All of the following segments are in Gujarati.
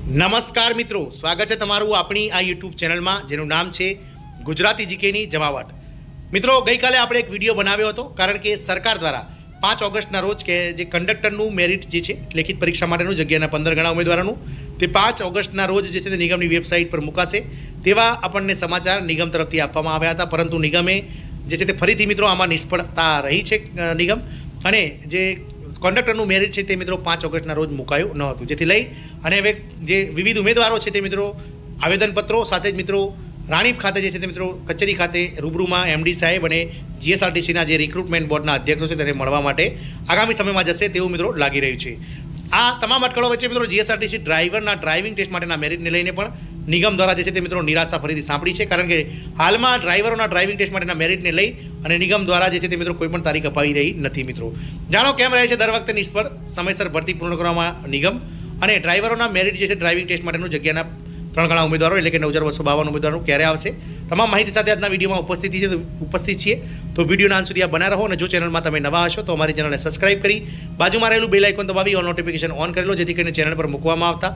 નમસ્કાર મિત્રો, સ્વાગત છે તમારું આપણી આ યુટ્યુબ ચેનલમાં જેનું નામ છે ગુજરાતી જીકેની જમાવટ. મિત્રો, ગઈકાલે આપણે એક વિડીયો બનાવ્યો હતો કારણ કે સરકાર દ્વારા 5 ઓગસ્ટના રોજ કે જે કંડક્ટરનું મેરિટ જે છે લેખિત પરીક્ષા માટેનું જગ્યાના 15 ગણા ઉમેદવારોનું તે 5 ઓગસ્ટના રોજ જે છે તે નિગમની વેબસાઇટ પર મુકાશે તેવા આપણને સમાચાર નિગમ તરફથી આપવામાં આવ્યા હતા. પરંતુ નિગમે જે છે તે ફરીથી મિત્રો આમાં નિષ્ફળતા રહી છે નિગમ, અને જે કંડક્ટરનું મેરિટ છે તે મિત્રો 5 ઓગસ્ટના રોજ મુકાયું ન હતું, જેથી લઈ અને હવે જે વિવિધ ઉમેદવારો છે તે મિત્રો આવેદનપત્રો સાથે જ મિત્રો રાણીપ ખાતે જે છે તે મિત્રો કચેરી ખાતે રૂબરૂમાં એમડી સાહેબ અને જીએસઆરટીસીના જે રિક્રુટમેન્ટ બોર્ડના અધ્યક્ષો છે તેને મળવા માટે આગામી સમયમાં જશે તેવું મિત્રો લાગી રહ્યું છે. આ તમામ અટકળો વચ્ચે મિત્રો જીએસઆરટીસી ડ્રાઈવરના ડ્રાઇવિંગ ટેસ્ટ માટેના મેરિટને લઈને પણ નિગમ દ્વારા જે છે તે મિત્રો નિરાશા ફરીથી સાંપડી છે, કારણ કે હાલમાં ડ્રાઈવરોના ડ્રાઇવિંગ ટેસ્ટ માટેના મેરિટને લઈ અને નિગમ દ્વારા જે છે તે મિત્રો કોઈ પણ તારીખ અપાવી રહી નથી. મિત્રો જાણો કેમ રહે છે દર વખતે નિષ્ફળ સમયસર ભરતી પૂર્ણ કરવામાં નિગમ, અને ડ્રાઈવરોના મેરિટ જે છે ડ્રાઇવિંગ ટેસ્ટ માટેનું જગ્યાના 3 ગણા ઉમેદવારો એટલે કે 9,252 ઉમેદવારો ક્યારે આવશે, તમામ માહિતી સાથે આજના વિડીયોમાં ઉપસ્થિત છીએ. તો વિડીયોના અંત સુધી આ બના રહો, અને જો ચેનલમાં તમે નવા હશો તો અમારી ચેનલને સબસ્ક્રાઇબ કરી બાજુમાં રહેલું બેલ આઇકોન દબાવી ઓલ નોટિફિકેશન ઓન કરી લો, જેથી કરીને ચેનલ પર મૂકવામાં આવતા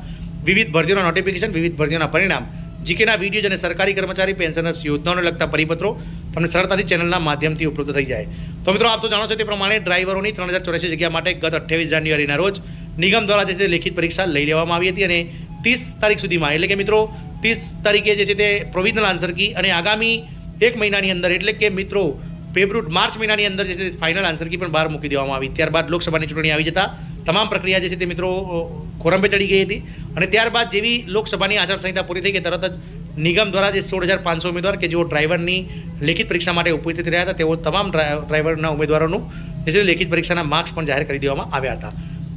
વિવિધ ભરતીઓના નોટિફિકેશન, વિવિધ ભરતીઓના પરિણામ, જીકેના વિડીયો અને સરકારી કર્મચારી પેન્શનર્સ યોજનાઓને લગતા પરિપત્રો તમને સરળતાથી ચેનલના માધ્યમથી ઉપલબ્ધ થઈ જાય. તો મિત્રો, આપ તો જાણો છો તે પ્રમાણે ડ્રાઈવરોની 3084 જગ્યા માટે ગત 28 જાન્યુઆરીના રોજ નિગમ દ્વારા જે છે તે લેખિત પરીક્ષા લઈ લેવામાં આવી હતી, અને 30 તારીખ સુધીમાં એટલે કે મિત્રો 30 તારીખે જે છે તે પ્રોવિઝનલ આન્સર કી અને આગામી 1 મહિનાની અંદર એટલે કે મિત્રો માર્ચ મહિનાની અંદર જે છે તે ફાઇનલ આન્સર કી પણ બહાર મૂકી દેવામાં આવી. ત્યારબાદ લોકસભાની ચૂંટણી આવી જતા તમામ પ્રક્રિયા જે છે તે મિત્રો ખોરંભે ચડી ગઈ હતી, અને ત્યારબાદ જેવી લોકસભાની આચારસંહિતા પૂરી થઈ ગઈ તરત જ નિગમ દ્વારા જે 16,500 ઉમેદવાર કે જેઓ ડ્રાઈવરની લેખિત પરીક્ષા માટે ઉપસ્થિત રહ્યા હતા તેઓ તમામ ડ્રાઈવરના ઉમેદવારોનું જે છે લેખિત પરીક્ષાના માર્ક્સ પણ જાહેર કરી દેવામાં આવ્યા હતા.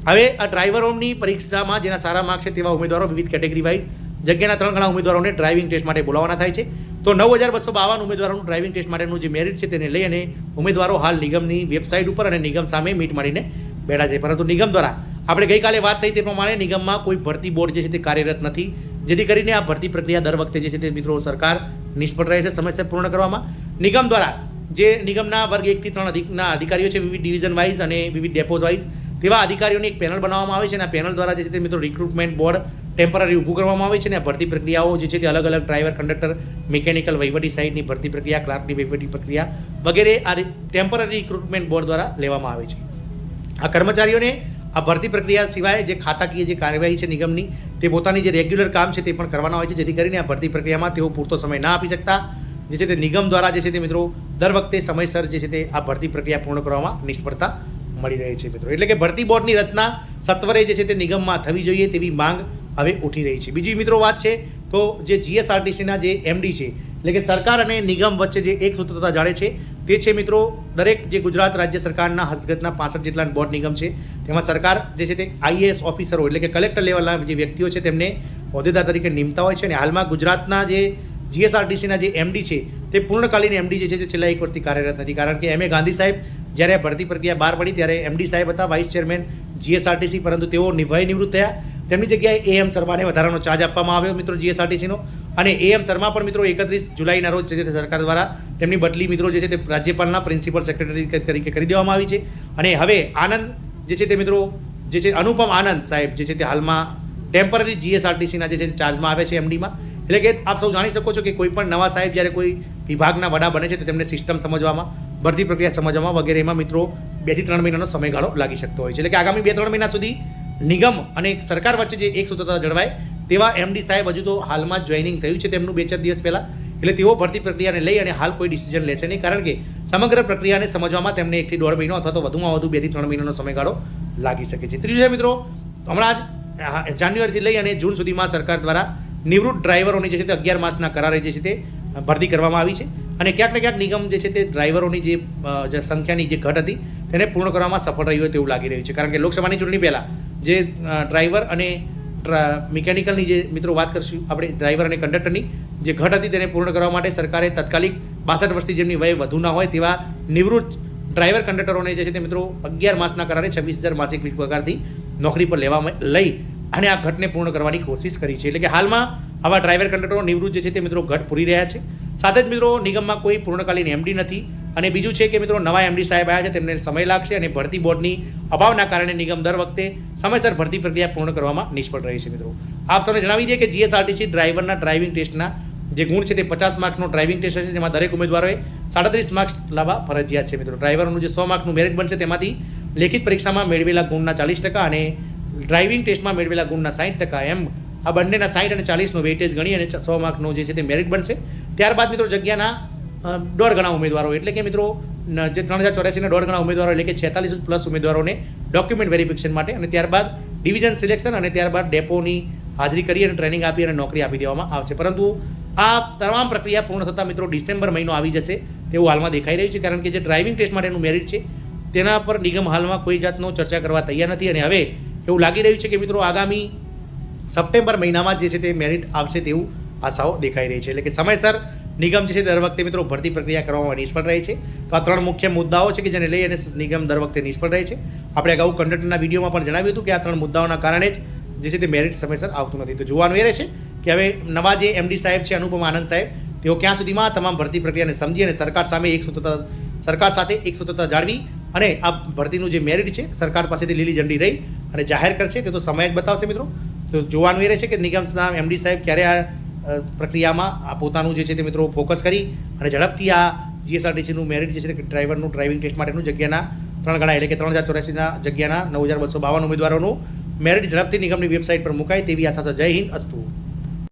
હવે આ ડ્રાઈવરોની પરીક્ષામાં જેના સારા માર્ક્સ છે તેવા ઉમેદવારો વિવિધ કેટેગરી વાઇઝ જગ્યાના 3 ગણા ઉમેદવારોને ડ્રાઇવિંગ ટેસ્ટ માટે બોલાવવાના થાય છે. તો 9,252 ઉમેદવારોનું ડ્રાઇવિંગ ટેસ્ટ માટેનું જે મેરિટ છે તેને લઈ અને ઉમેદવારો હાલ નિગમની વેબસાઇટ ઉપર અને નિગમ સામે મીટ માંડીને બેઠા છે. પરંતુ નિગમ દ્વારા આપણે ગઈકાલે વાત થઈ તે પ્રમાણે નિગમમાં કોઈ ભરતી બોર્ડ જે છે તે કાર્યરત નથી, જેથી કરીને આ ભરતી પ્રક્રિયા દર વખતે જે છે તે મિત્રો સરકાર નિષ્ફળ રહે છે સમયસર પૂર્ણ કરવામાં. નિગમ દ્વારા જે નિગમના વર્ગ 1 થી 3 ના અધિકારીઓ છે વિવિધ ડિવિઝન વાઇઝ અને વિવિધ ડેપોઝ વાઇઝ તેવા અધિકારીઓની એક પેનલ બનાવવામાં આવે છે, અને આ પેનલ દ્વારા જે છે તે મિત્રો રિક્રુટમેન્ટ બોર્ડ ટેમ્પરરી ઊભું કરવામાં આવે છે, અને આ ભરતી પ્રક્રિયાઓ જે છે તે અલગ અલગ ડ્રાઈવર, કંડક્ટર, મિકેનિકલ, વહીવટી સાઇડની ભરતી પ્રક્રિયા, ક્લાર્કની વહીવટી પ્રક્રિયા વગેરે આ ટેમ્પરરી રિક્રુટમેન્ટ બોર્ડ દ્વારા લેવામાં આવે છે. આ કર્મચારીઓને આ ભરતી પ્રક્રિયા સિવાય જે ખાતાકીય જે કાર્યવાહી છે નિગમની તે પોતાની જે રેગ્યુલર કામ છે તે પણ કરવાના હોય છે, જેથી કરીને આ ભરતી પ્રક્રિયામાં તેઓ પૂરતો સમય ના આપી શકતા જે છે તે નિગમ દ્વારા જે છે તે મિત્રો દર વખતે સમયસર જે છે તે આ ભરતી પ્રક્રિયા પૂર્ણ કરવામાં નિષ્ફળતા મળી રહી છે મિત્રો. એટલે કે ભરતી બોર્ડની રચના સત્વરે જે છે તે નિગમમાં થવી જોઈએ તેવી માંગ હવે ઉઠી રહી છે. બીજી મિત્રો વાત છે તો જે જીએસઆરટીસીના જે એમડી છે એટલે કે સરકાર અને નિગમ વચ્ચે જે એક સૂત્રતા જાળે છે તે છે મિત્રો દરેક જે ગુજરાત રાજ્ય સરકારના હસ્તગતના 65 જેટલા બોર્ડ નિગમ છે તેમાં સરકાર જે છે તે આઈએએસ ઓફિસરો એટલે કે કલેક્ટર લેવલના જે વ્યક્તિઓ છે તેમને હોદ્દેદાર તરીકે નિમતા હોય છે, અને હાલમાં ગુજરાતના જે જીએસઆરટીસીના જે એમડી છે તે પૂર્ણકાલીન એમડી જે છે તે છેલ્લા 1 વર્ષથી કાર્યરત નથી, કારણ કે એમ એ ગાંધી સાહેબ જ્યારે ભરતી પ્રક્રિયા બહાર પડી ત્યારે એમડી સાહેબ હતા વાઇસ ચેરમેન જીએસઆરટીસી, પરંતુ તેઓ નિવૃત્ત થયા. તેમની જગ્યાએ એમ શર્માને વધારાનો ચાર્જ આપવામાં આવ્યો મિત્રો જીએસઆરટીસીનો, અને એમ શર્મા પણ મિત્રો 31 જુલાઈના રોજ જે છે સરકાર દ્વારા તેમની બદલી મિત્રો જે છે તે રાજ્યપાલના પ્રિન્સિપલ સેક્રેટરી તરીકે કરી દેવામાં આવી છે. અને હવે આનંદ જે છે તે મિત્રો જે છે અનુપમ આનંદ સાહેબ જે છે તે હાલમાં ટેમ્પરરી જીએસઆરટીસીના જે છે તે ચાર્જમાં આવે છે એમડીમાં. એટલે કે આપ સૌ જાણી શકો છો કે કોઈ પણ નવા સાહેબ જ્યારે કોઈ વિભાગના વડા બને છે તો તેમને સિસ્ટમ સમજવામાં, ભરતી પ્રક્રિયા સમજવામાં વગેરેમાં મિત્રો 2 થી 3 મહિનાનો સમયગાળો લાગી શકતો હોય છે. એટલે કે આગામી 2-3 મહિના સુધી નિગમ અને સરકાર વચ્ચે જે એક સૂત્રતા જળવાય તેવા એમડી સાહેબ હજુ તો હાલમાં જોઈનિંગ થયું છે તેમનું 2-4 દિવસ પહેલાં, એટલે તેઓ ભરતી પ્રક્રિયાને લઈ અને હાલ કોઈ ડિસિઝન લેશે નહીં, કારણ કે સમગ્ર પ્રક્રિયાને સમજવામાં તેમને 1 થી 1.5 મહિનો અથવા તો વધુમાં વધુ 2 થી 3 મહિનાનો સમયગાળો લાગી શકે છે. ત્રીજું છે મિત્રો હમણાં જ જાન્યુઆરીથી લઈ અને જૂન સુધીમાં સરકાર દ્વારા નિવૃત્ત ડ્રાઈવરોની જે છે તે 11 માસના કરારે જે છે તે ભરતી કરવામાં આવી છે, અને ક્યાંક ને ક્યાંક નિગમ જે છે તે ડ્રાઈવરોની જે સંખ્યાની જે ઘટ હતી તેને પૂર્ણ કરવામાં સફળ રહ્યું હોય તેવું લાગી રહ્યું છે, કારણ કે લોકસભાની ચૂંટણી પહેલાં જે ડ્રાઈવર અને મિકેનિકલની જે મિત્રો વાત કરશું આપણે ડ્રાઈવર અને કંડક્ટરની જે ઘટ હતી તેને પૂર્ણ કરવા માટે સરકારે તાત્કાલિક 62 વર્ષથી જેમની વય વધુ ના હોય તેવા નિવૃત્ત ડ્રાઈવર કંડક્ટરોને જે છે તે મિત્રો 11 માસના કરારે 26,000 માસિક પગારથી નોકરી પર લેવામાં લઈ અને આ ઘટને પૂર્ણ કરવાની કોશિશ કરી છે. એટલે કે હાલમાં આવા ડ્રાઈવર કંડક્ટરો નિવૃત્ત જે છે તે મિત્રો ઘટ પૂરી રહ્યા છે. સાથે જ મિત્રો નિગમમાં કોઈ પૂર્ણકાલીન એમડી નથી, અને બીજું છે કે મિત્રો નવા એમડી સાહેબ આવ્યા છે તેમને સમય લાગશે, અને ભરતી બોર્ડની અભાવના કારણે નિગમ દર વખતે સમયસર ભરતી પ્રક્રિયા પૂર્ણ કરવામાં નિષ્ફળ રહી છે મિત્રો. આપ સૌને જણાવી દઈએ કે જીએસઆરટીસી ડ્રાઈવરના ડ્રાઇવિંગ ટેસ્ટના જે ગુણ છે તે 50 માર્કનો ડ્રાઇવિંગ ટેસ્ટ છે, જેમાં દરેક ઉમેદવારોએ 37 માર્ક્સ લાવવા ફરજિયાત છે મિત્રો. ડ્રાઈવરનું જે 100 માર્કનું મેરિટ બનશે તેમાંથી લેખિત પરીક્ષામાં મેળવેલા ગુણના 40% અને ડ્રાઇવિંગ ટેસ્ટમાં મેળવેલા ગુણના 60%, એમ આ બંનેના 60 અને 40નું વેઇટેજ ગણી અને 100 માર્કનો જે છે તે મેરિટ બનશે. ત્યારબાદ મિત્રો જગ્યાના 1.5 ગણા ઉમેદવારો એટલે કે મિત્રો જે 3084ના 1.5 ગણા ઉમેદવારો એટલે કે 46 પ્લસ ઉમેદવારોને ડોક્યુમેન્ટ વેરિફિકેશન માટે અને ત્યારબાદ ડિવિઝન સિલેક્શન અને ત્યારબાદ ડેપોની હાજરી કરી અને ટ્રેનિંગ આપી અને નોકરી આપી દેવામાં આવશે. પરંતુ આ તમામ પ્રક્રિયા પૂર્ણ થતાં મિત્રો ડિસેમ્બર મહિનો આવી જશે તેવું હાલમાં દેખાઈ રહ્યું છે, કારણ કે જે ડ્રાઇવિંગ ટેસ્ટ માટેનું મેરિટ છે તેના પર નિગમ હાલમાં કોઈ જાતનો ચર્ચા કરવા તૈયાર નથી અને હવે એવું લાગી રહ્યું છે કે મિત્રો આગામી સપ્ટેમ્બર મહિનામાં જે છે તે મેરિટ આવશે તેવું આશાઓ દેખાઈ રહી છે. એટલે કે સમયસર નિગમ જે છે દર વખતે મિત્રો ભરતી પ્રક્રિયા કરવામાં નિષ્ફળ રહે છે. તો આ 3 મુખ્ય મુદ્દાઓ છે કે જેને લઈ અને નિગમ દર વખતે નિષ્ફળ રહે છે. આપણે અગાઉ કન્ડક્ટરના વિડીયોમાં પણ જણાવ્યું હતું કે આ 3 મુદ્દાઓના કારણે જ જે છે તે મેરિટ સમયસર આવતું નથી. તો જોવાનું એ રહેશે કે હવે નવા જે એમડી સાહેબ છે અનુપમ આનંદ સાહેબ, તેઓ ક્યાં સુધીમાં તમામ ભરતી પ્રક્રિયાને સમજી અને સરકાર સાથે એક સૂત્રતા જાળવી અને આ ભરતીનું જે મેરિટ છે સરકાર પાસેથી લીલી ઝંડી રહી અને જાહેર કરશે તે તો સમય જ બતાવશે મિત્રો. તો જોવાનું એ રહેશે કે નિગમના એમડી સાહેબ ક્યારે આ પ્રક્રિયામાં આ પોતાનું જે છે તે મિત્રો ફોકસ કરી અને ઝડપથી આ જીએસઆરટીસીનું મેરિટ જે છે તે ડ્રાઈવરનું ડ્રાઇવિંગ ટેસ્ટ માટેનું જગ્યાના 3 ગણા એટલે કે 3084ના જગ્યાના 9252 ઉમેદવારોનું મેરિટ ઝડપથી નિગમની વેબસાઇટ પર મુકાય તેવી આશા છે. જય હિન્દ, અસ્તુ.